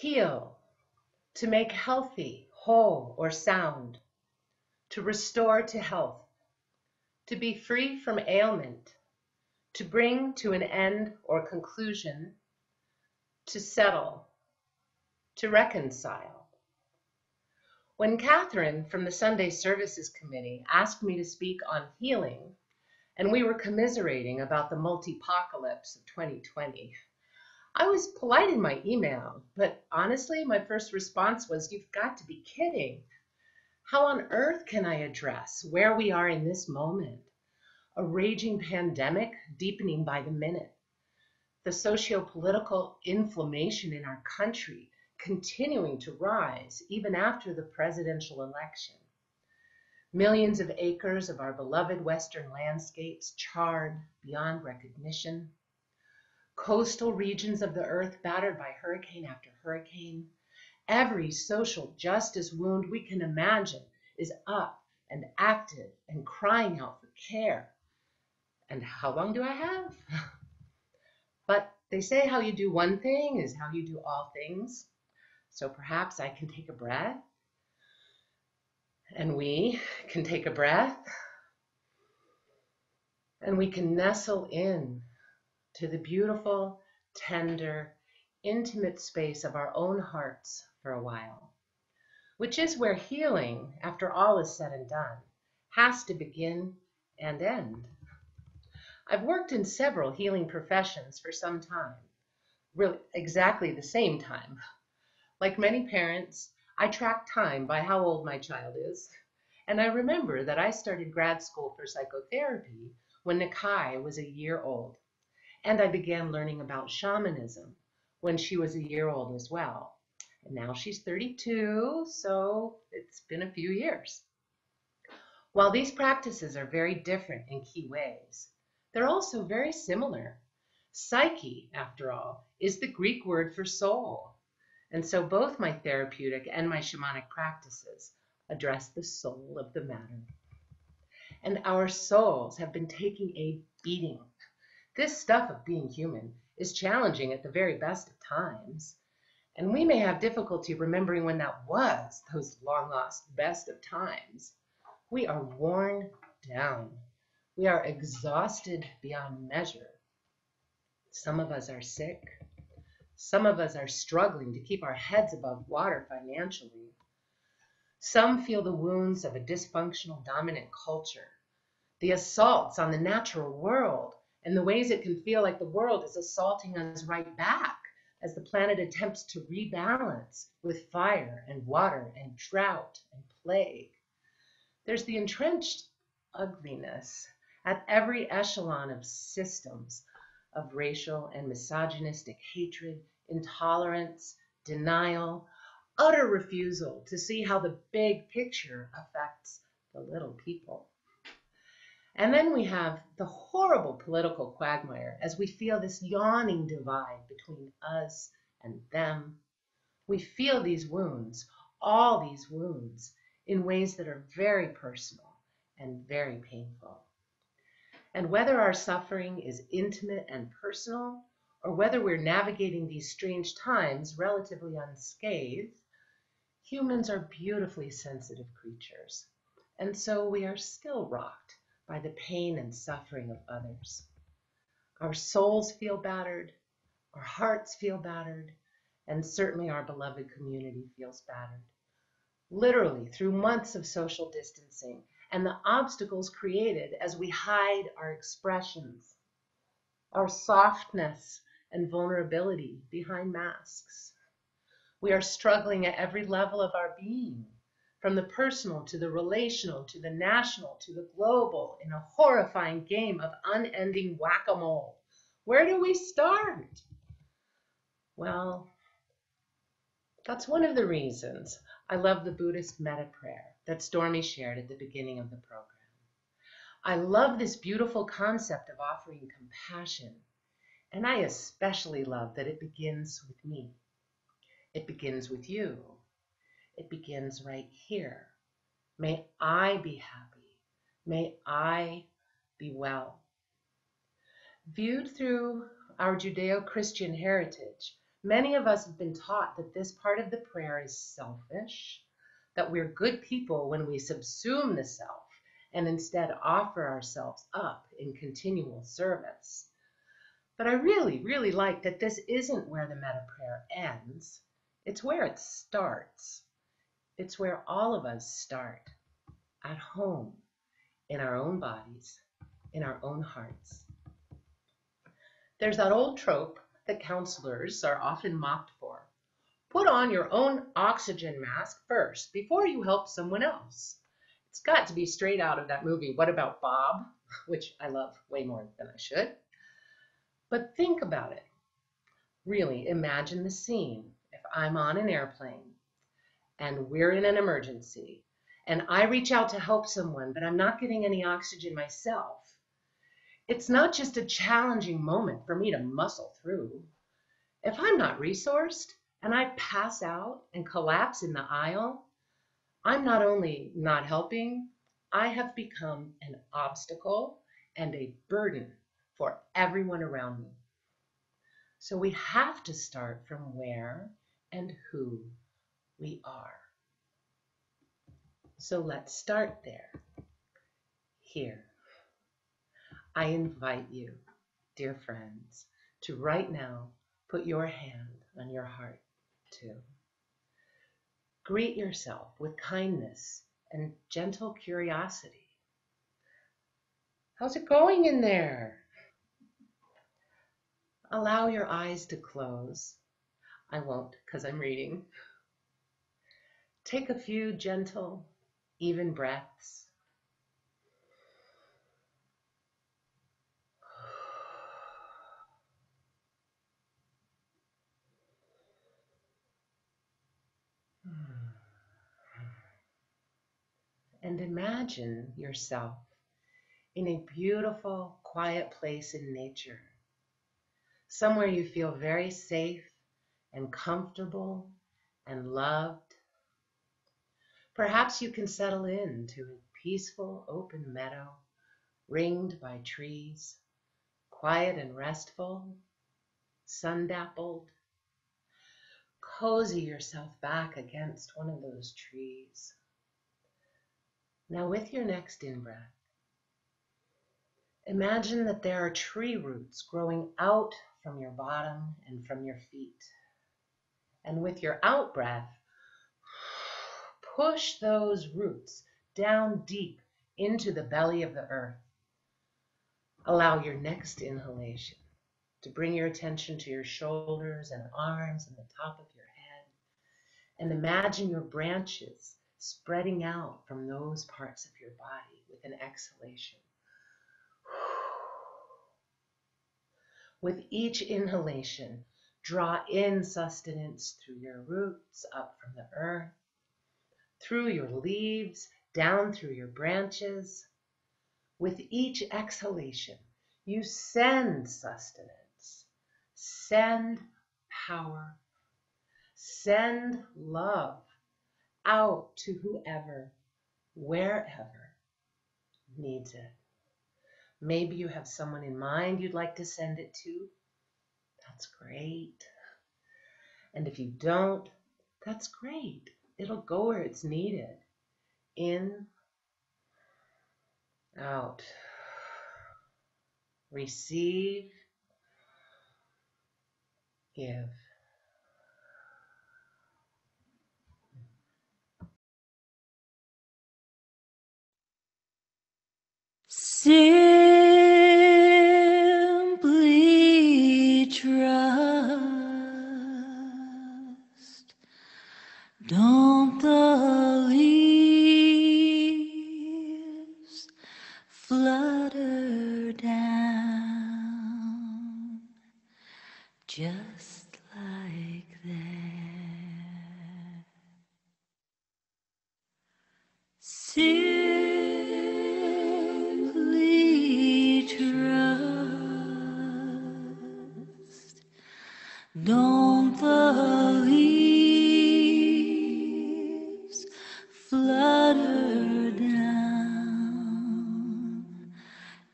Heal, to make healthy, whole, or sound, to restore to health, to be free from ailment, to bring to an end or conclusion, to settle, to reconcile. When Catherine from the Sunday Services Committee asked me to speak on healing, and we were commiserating about the multi-apocalypse of 2020, I was polite in my email, but honestly, my first response was, "You've got to be kidding. How on earth can I address where we are in this moment? A raging pandemic deepening by the minute, the socio-political inflammation in our country continuing to rise even after the presidential election, millions of acres of our beloved Western landscapes charred beyond recognition, coastal regions of the earth battered by hurricane after hurricane. Every social justice wound we can imagine is up and active and crying out for care. And how long do I have?" But they say how you do one thing is how you do all things. So perhaps I can take a breath, and we can take a breath, and we can nestle in to the beautiful, tender, intimate space of our own hearts for a while, which is where healing, after all is said and done, has to begin and end. I've worked in several healing professions for some time, really exactly the same time. Like many parents, I track time by how old my child is, and I remember that I started grad school for psychotherapy when Nakai was a year old, and I began learning about shamanism when she was a year old as well. And now she's 32, so it's been a few years. While these practices are very different in key ways, they're also very similar. Psyche, after all, is the Greek word for soul. And so both my therapeutic and my shamanic practices address the soul of the matter. And our souls have been taking a beating. This stuff of being human is challenging at the very best of times. And we may have difficulty remembering when that was, those long lost best of times. We are worn down. We are exhausted beyond measure. Some of us are sick. Some of us are struggling to keep our heads above water financially. Some feel the wounds of a dysfunctional dominant culture, the assaults on the natural world, and the ways it can feel like the world is assaulting us right back as the planet attempts to rebalance with fire and water and drought and plague. There's the entrenched ugliness at every echelon of systems of racial and misogynistic hatred, intolerance, denial, utter refusal to see how the big picture affects the little people. And then we have the horrible political quagmire as we feel this yawning divide between us and them. We feel these wounds, all these wounds, in ways that are very personal and very painful. And whether our suffering is intimate and personal, or whether we're navigating these strange times relatively unscathed, humans are beautifully sensitive creatures. And so we are still rocked by the pain and suffering of others. Our souls feel battered, our hearts feel battered, and certainly our beloved community feels battered. Literally through months of social distancing and the obstacles created as we hide our expressions, our softness and vulnerability behind masks. We are struggling at every level of our being, from the personal to the relational to the national to the global, in a horrifying game of unending whack-a-mole. Where do we start? Well, that's one of the reasons I love the Buddhist metta prayer that Stormy shared at the beginning of the program. I love this beautiful concept of offering compassion, and I especially love that it begins with me. It begins with you. It begins right here. May I be happy. May I be well. Viewed through our Judeo-Christian heritage, Many of us have been taught that this part of the prayer is selfish, that we're good people when we subsume the self and instead offer ourselves up in continual service. But I really, really like that this isn't where the metta prayer ends. It's where it starts. It's where all of us start, at home, in our own bodies, in our own hearts. There's that old trope that counselors are often mocked for. Put on your own oxygen mask first before you help someone else. It's got to be straight out of that movie, What About Bob? Which I love way more than I should. But think about it. Really imagine the scene. If I'm on an airplane and we're in an emergency and I reach out to help someone, but I'm not getting any oxygen myself, it's not just a challenging moment for me to muscle through. If I'm not resourced and I pass out and collapse in the aisle, I'm not only not helping, I have become an obstacle and a burden for everyone around me. So we have to start from where and who we are. So let's start there. Here. I invite you, dear friends, to right now put your hand on your heart too. Greet yourself with kindness and gentle curiosity. How's it going in there? Allow your eyes to close. I won't because I'm reading. Take a few gentle, even breaths. And imagine yourself in a beautiful, quiet place in nature, somewhere you feel very safe and comfortable and loved. Perhaps you can settle into a peaceful, open meadow, ringed by trees, quiet and restful, sun-dappled. Cozy yourself back against one of those trees. Now with your next in-breath, imagine that there are tree roots growing out from your bottom and from your feet. And with your out-breath, push those roots down deep into the belly of the earth. Allow your next inhalation to bring your attention to your shoulders and arms and the top of your head. And imagine your branches spreading out from those parts of your body with an exhalation. With each inhalation, draw in sustenance through your roots, up from the earth, through your leaves, down through your branches. With each exhalation, you send sustenance, send power, send love out to whoever, wherever needs it. Maybe you have someone in mind you'd like to send it to. That's great. And if you don't, that's great. It'll go where it's needed. In, out. Receive, give. Simply trust. Don't the leaves flutter down just like that? Simply trust. Don't the leaves flutter down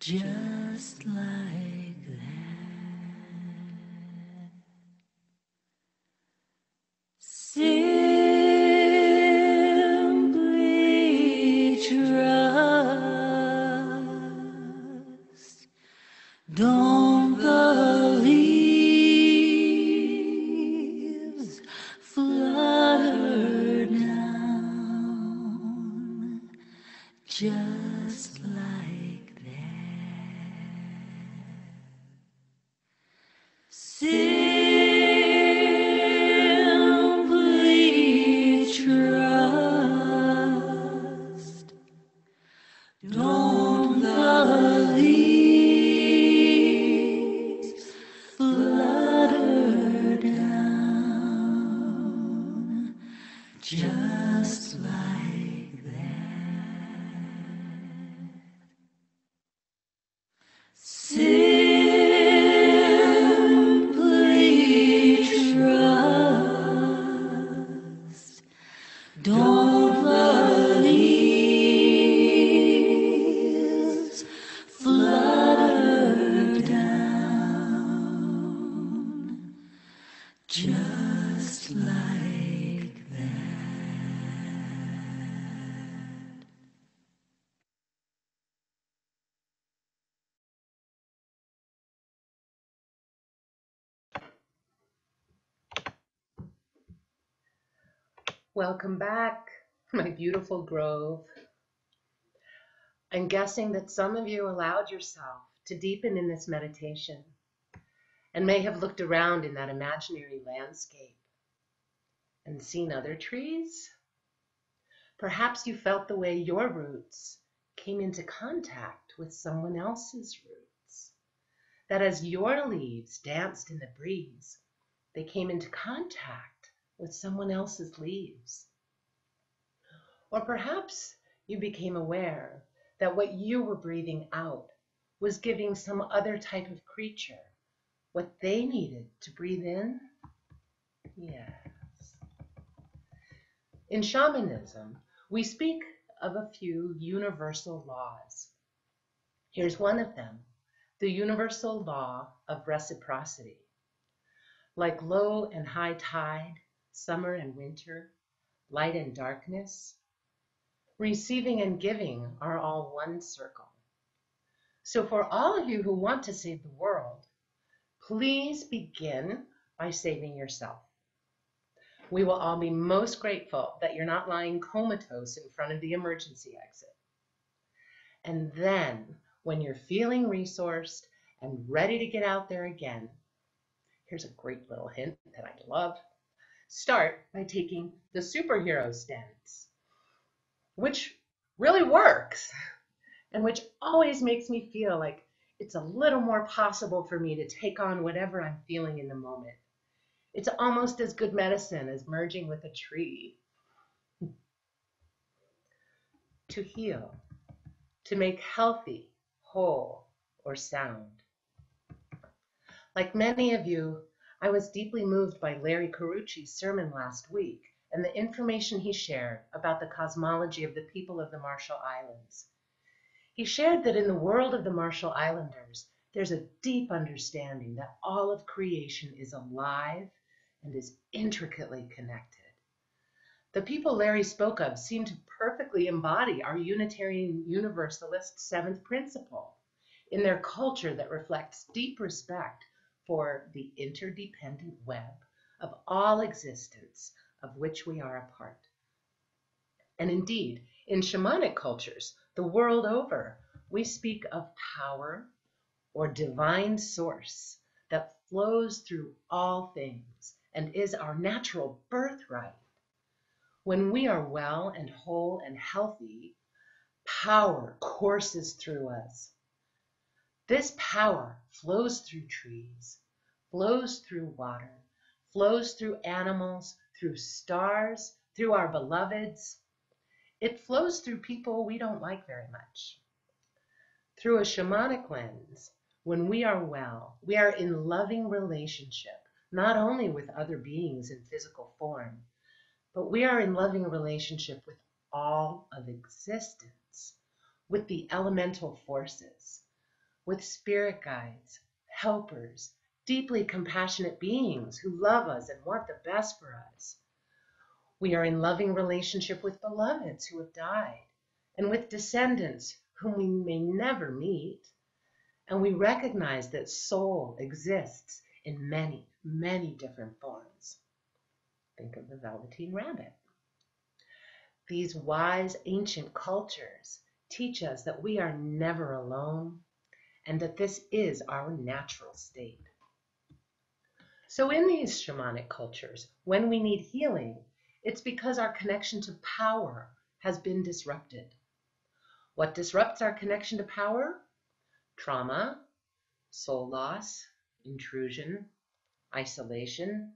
just like that? just like simply trust. Don't the leaves flutter down, just like Welcome back, my beautiful grove. I'm guessing that some of you allowed yourself to deepen in this meditation and may have looked around in that imaginary landscape and seen other trees. Perhaps you felt the way your roots came into contact with someone else's roots, that as your leaves danced in the breeze, they came into contact with someone else's leaves. Or perhaps you became aware that what you were breathing out was giving some other type of creature what they needed to breathe in. Yes. In shamanism, we speak of a few universal laws. Here's one of them, the universal law of reciprocity. Like low and high tide, summer and winter, light and darkness, receiving and giving are all one circle. So for all of you who want to save the world, please begin by saving yourself. We will all be most grateful that you're not lying comatose in front of the emergency exit. And then, when you're feeling resourced and ready to get out there again, here's a great little hint that I love. Start by taking the superhero stance, which really works and which always makes me feel like it's a little more possible for me to take on whatever I'm feeling in the moment. It's almost as good medicine as merging with a tree. To heal, to make healthy, whole, or sound. Like many of you, I was deeply moved by Larry Carucci's sermon last week and the information he shared about the cosmology of the people of the Marshall Islands. He shared that in the world of the Marshall Islanders, there's a deep understanding that all of creation is alive and is intricately connected. The people Larry spoke of seem to perfectly embody our Unitarian Universalist seventh principle in their culture that reflects deep respect for the interdependent web of all existence of which we are a part. And indeed, in shamanic cultures, the world over, we speak of power or divine source that flows through all things and is our natural birthright. When we are well and whole and healthy, power courses through us. This power flows through trees, flows through water, flows through animals, through stars, through our beloveds. It flows through people we don't like very much. Through a shamanic lens, when we are well, we are in loving relationship, not only with other beings in physical form, but we are in loving relationship with all of existence, with the elemental forces, with spirit guides, helpers, deeply compassionate beings who love us and want the best for us. We are in loving relationship with beloveds who have died and with descendants whom we may never meet. And we recognize that soul exists in many, many different forms. Think of the Velveteen Rabbit. These wise ancient cultures teach us that we are never alone and that this is our natural state. So in these shamanic cultures, when we need healing, it's because our connection to power has been disrupted. What disrupts our connection to power? Trauma, soul loss, intrusion, isolation.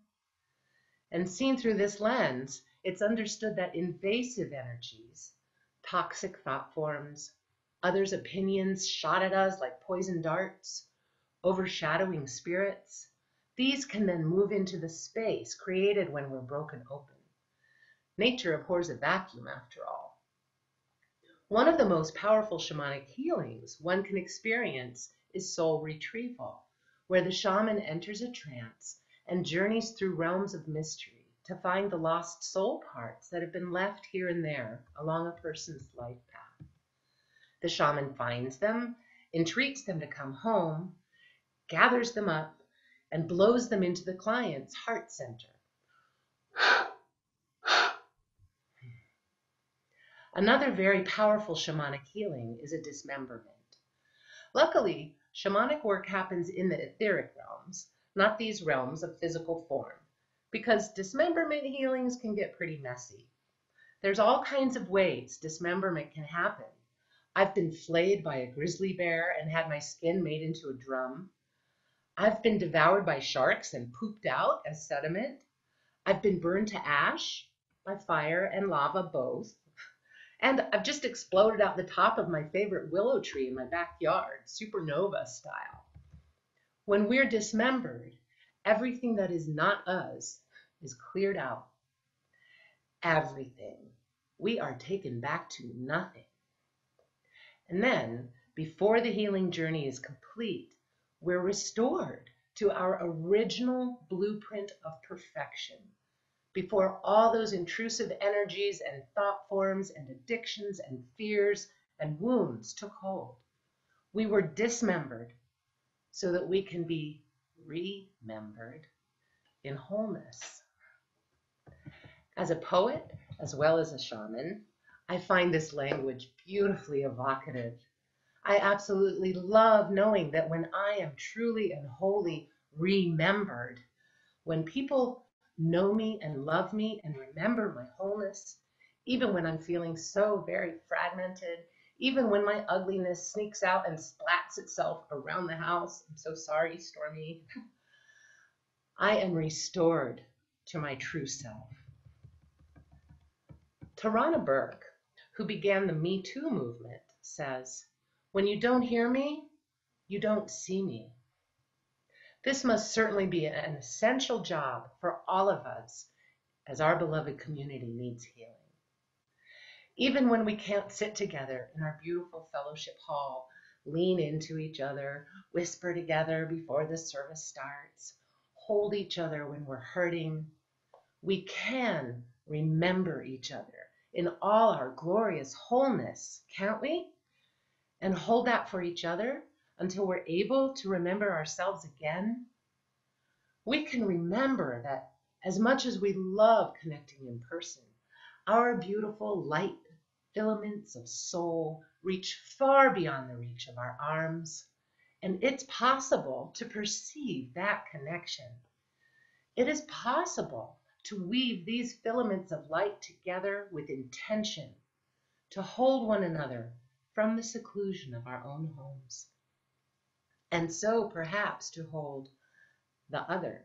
And seen through this lens, it's understood that invasive energies, toxic thought forms, others' opinions shot at us like poison darts, overshadowing spirits, these can then move into the space created when we're broken open. Nature abhors a vacuum, after all. One of the most powerful shamanic healings one can experience is soul retrieval, where the shaman enters a trance and journeys through realms of mystery to find the lost soul parts that have been left here and there along a person's life path. The shaman finds them, entreats them to come home, gathers them up, and blows them into the client's heart center. Another very powerful shamanic healing is a dismemberment. Luckily, shamanic work happens in the etheric realms, not these realms of physical form, because dismemberment healings can get pretty messy. There's all kinds of ways dismemberment can happen. I've been flayed by a grizzly bear and had my skin made into a drum. I've been devoured by sharks and pooped out as sediment. I've been burned to ash by fire and lava both. And I've just exploded out the top of my favorite willow tree in my backyard, supernova style. When we're dismembered, everything that is not us is cleared out. Everything. We are taken back to nothing. And then, before the healing journey is complete, we're restored to our original blueprint of perfection. Before all those intrusive energies and thought forms and addictions and fears and wounds took hold, we were dismembered so that we can be remembered in wholeness. As a poet, as well as a shaman, I find this language beautifully evocative. I absolutely love knowing that when I am truly and wholly remembered, when people know me and love me and remember my wholeness, even when I'm feeling so very fragmented, even when my ugliness sneaks out and splats itself around the house, I'm so sorry, Stormy, I am restored to my true self. Tarana Burke, who began the Me Too movement, says, "When you don't hear me, you don't see me." This must certainly be an essential job for all of us, as our beloved community needs healing. Even when we can't sit together in our beautiful fellowship hall, lean into each other, whisper together before the service starts, hold each other when we're hurting, we can remember each other in all our glorious wholeness, can't we? And hold that for each other until we're able to remember ourselves again. We can remember that as much as we love connecting in person, our beautiful light filaments of soul reach far beyond the reach of our arms, and it's possible to perceive that connection. It is possible to weave these filaments of light together with intention, to hold one another from the seclusion of our own homes, and so perhaps to hold the other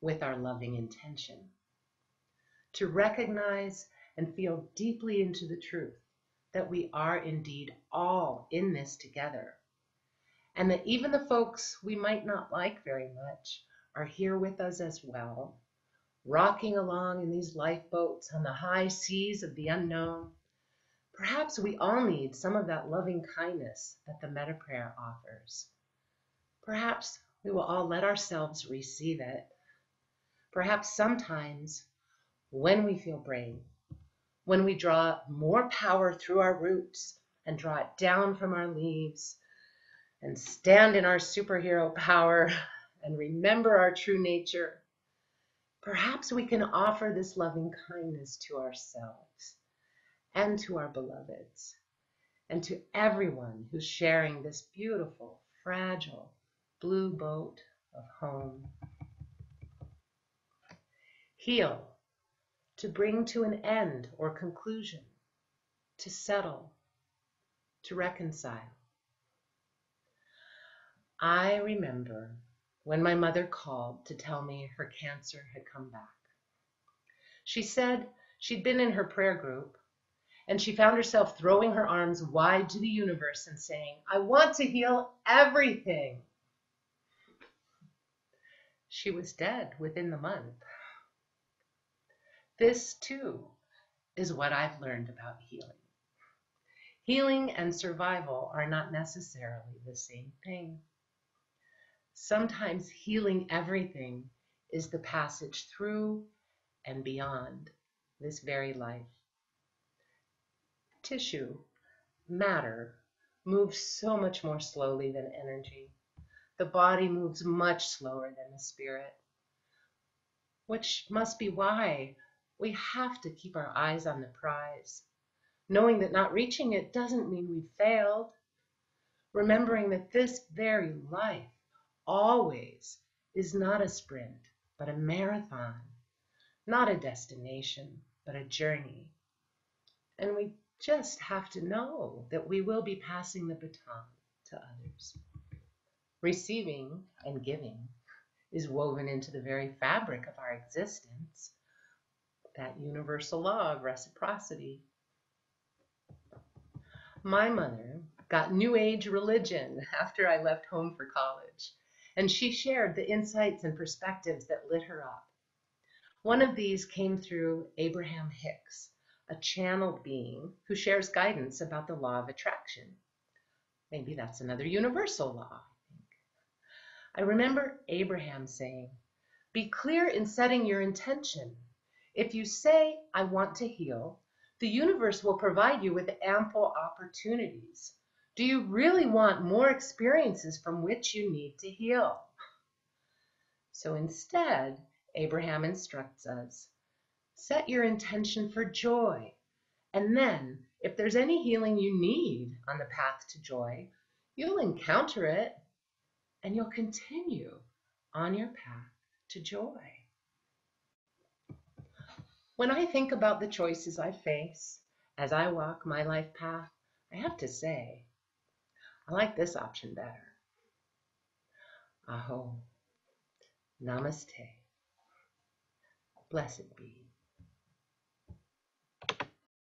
with our loving intention, to recognize and feel deeply into the truth that we are indeed all in this together, and that even the folks we might not like very much are here with us as well, rocking along in these lifeboats on the high seas of the unknown. Perhaps we all need some of that loving kindness that the metta prayer offers. Perhaps we will all let ourselves receive it. Perhaps sometimes when we feel brave, when we draw more power through our roots and draw it down from our leaves and stand in our superhero power and remember our true nature, perhaps we can offer this loving kindness to ourselves and to our beloveds and to everyone who's sharing this beautiful, fragile blue boat of home. Heal, to bring to an end or conclusion, to settle, to reconcile. I remember when my mother called to tell me her cancer had come back. She said she'd been in her prayer group and she found herself throwing her arms wide to the universe and saying, "I want to heal everything." She was dead within the month. This, too, is what I've learned about healing. Healing and survival are not necessarily the same thing. Sometimes healing everything is the passage through and beyond this very life. Tissue, matter, moves so much more slowly than energy. The body moves much slower than the spirit, which must be why we have to keep our eyes on the prize, knowing that not reaching it doesn't mean we've failed, remembering that this very life always is not a sprint, but a marathon, not a destination, but a journey. And we just have to know that we will be passing the baton to others. Receiving and giving is woven into the very fabric of our existence, that universal law of reciprocity. My mother got New Age religion after I left home for college, and she shared the insights and perspectives that lit her up. One of these came through Abraham Hicks, a channeled being who shares guidance about the law of attraction. Maybe that's another universal law, I think. I remember Abraham saying, "Be clear in setting your intention. If you say, 'I want to heal,' the universe will provide you with ample opportunities. Do you really want more experiences from which you need to heal?" So instead, Abraham instructs us, set your intention for joy. And then, if there's any healing you need on the path to joy, you'll encounter it and you'll continue on your path to joy. When I think about the choices I face as I walk my life path, I have to say, I like this option better. Aho. Namaste. Blessed be.